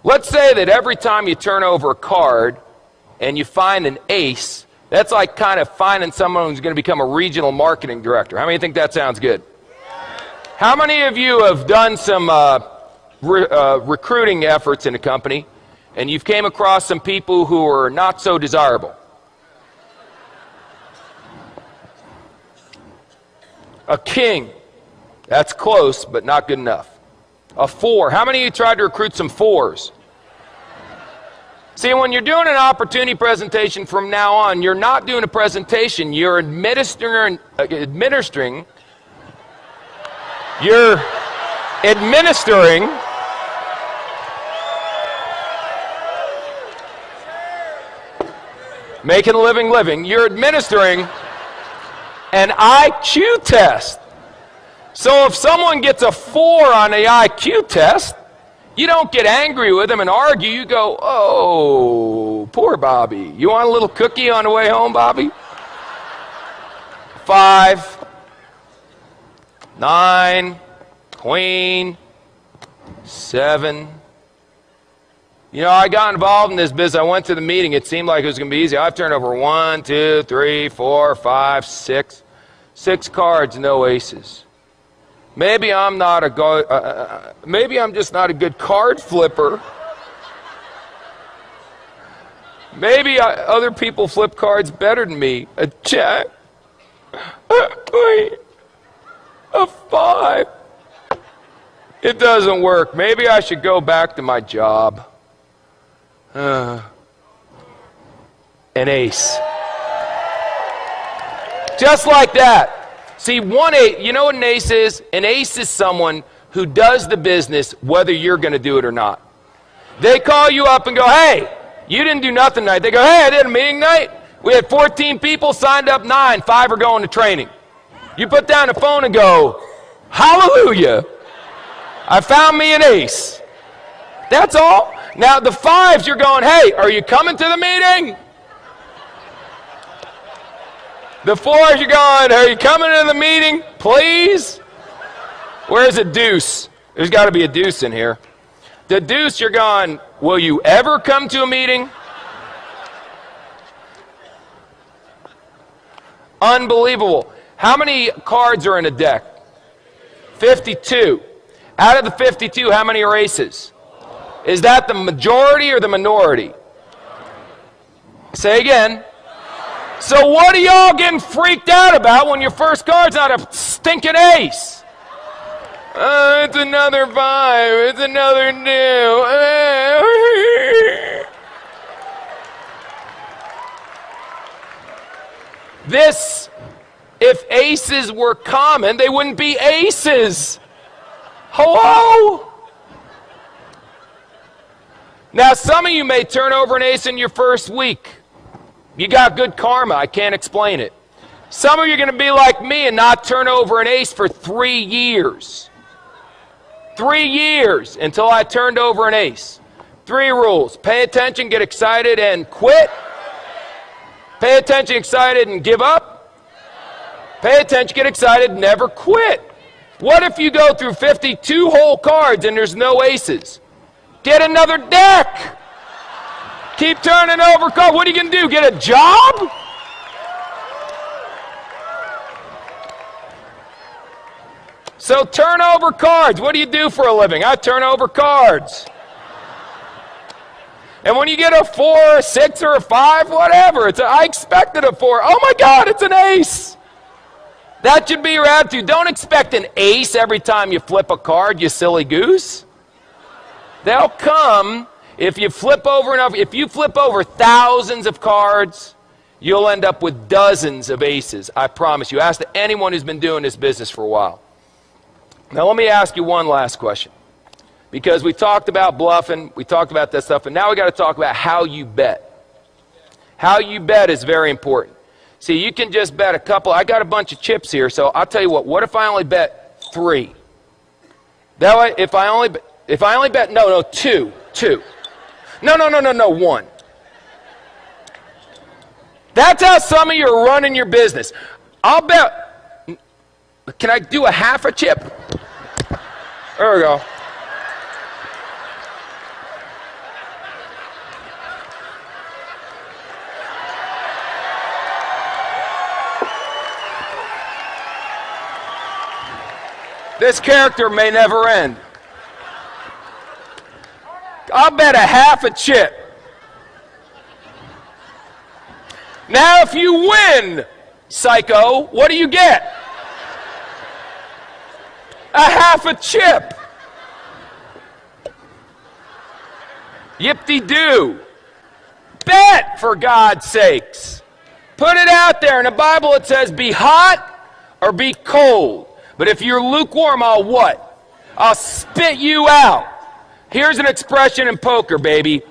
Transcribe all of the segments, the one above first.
Let's say that every time you turn over a card and you find an ace, that's like kind of finding someone who's going to become a regional marketing director. How many think that sounds good? How many of you have done some recruiting efforts in a company and you've came across some people who are not so desirable? A king. That's close, but not good enough. A 4. How many of you tried to recruit some 4s? See, when you're doing an opportunity presentation from now on, you're not doing a presentation, you're administering making a living, you're administering an IQ test. So if someone gets a 4 on the IQ test, you don't get angry with them and argue. You go, oh, poor Bobby. You want a little cookie on the way home, Bobby? 5, 9, queen, 7. You know, I got involved in this business. I went to the meeting. It seemed like it was going to be easy. I've turned over 1, 2, 3, 4, 5, 6. 6 cards, no aces. Maybe I'm not a maybe I'm just not a good card flipper. Maybe other people flip cards better than me. A jack, a 5. It doesn't work. Maybe I should go back to my job. An ace. Just like that. See, 1 8, you know what an ace is? An ace is someone who does the business whether you're going to do it or not. They call you up and go, hey, you didn't do nothing tonight. They go, hey, I did a meeting night. We had 14 people, signed up 9, 5 are going to training. You put down the phone and go, hallelujah, I found me an ace. That's all. Now the 5s, you're going, hey, are you coming to the meeting? The 4s, you're going, are you coming to the meeting, please? Where's a deuce? There's got to be a deuce in here. The deuce, you're going, will you ever come to a meeting? Unbelievable. How many cards are in a deck? 52. Out of the 52, how many are aces? Is that the majority or the minority? Say again. So what are y'all getting freaked out about when your first card's not a stinking ace? It's another 5. It's another 2. This, if aces were common, they wouldn't be aces. Hello? Now, some of you may turn over an ace in your first week. You got good karma. I can't explain it. Some of you are going to be like me and not turn over an ace for 3 years. 3 years until I turned over an ace. 3 rules. Pay attention, get excited, and quit. Pay attention, excited, and give up. Pay attention, get excited, never quit. What if you go through 52 whole cards and there's no aces? Get another deck. Keep turning over cards. What are you going to do? Get a job? So turn over cards. What do you do for a living? I turn over cards. And when you get a 4, a 6, or a 5, whatever, I expected a 4. Oh my God, it's an ace. That should be your attitude. Don't expect an ace every time you flip a card, you silly goose. They'll come. If you flip over enough, if you flip over thousands of cards, you'll end up with dozens of aces. I promise you. Ask anyone who's been doing this business for a while. Now let me ask you one last question. Because we talked about bluffing, we talked about that stuff, and now we got to talk about how you bet. How you bet is very important. See, you can just bet a couple. I got a bunch of chips here, so I'll tell you what if I only bet 3? That way, if I only bet, no, 2. No, 1. That's how some of you are running your business. I'll bet, can I do a half a chip? There we go. This character may never end. I'll bet a half a chip. Now, if you win, psycho, what do you get? A half a chip. Yip-de-doo. Bet, for God's sakes. Put it out there. In the Bible it says, be hot or be cold. But if you're lukewarm, I'll what? I'll spit you out. Here's an expression in poker, baby.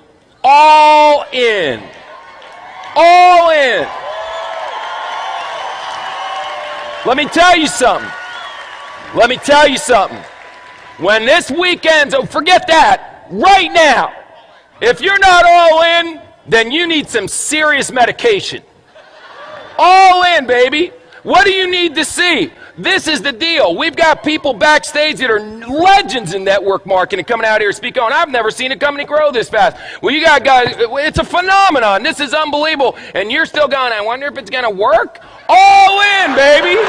All in. All in. Let me tell you something. Let me tell you something. When this weekend's over, forget that. Right now. If you're not all in, then you need some serious medication. All in, baby. What do you need to see? This is the deal. We've got people backstage that are legends in network marketing coming out here speaking on. I've never seen a company grow this fast. Well, you got guys, it's a phenomenon. This is unbelievable. And you're still going, I wonder if it's going to work? All in, baby.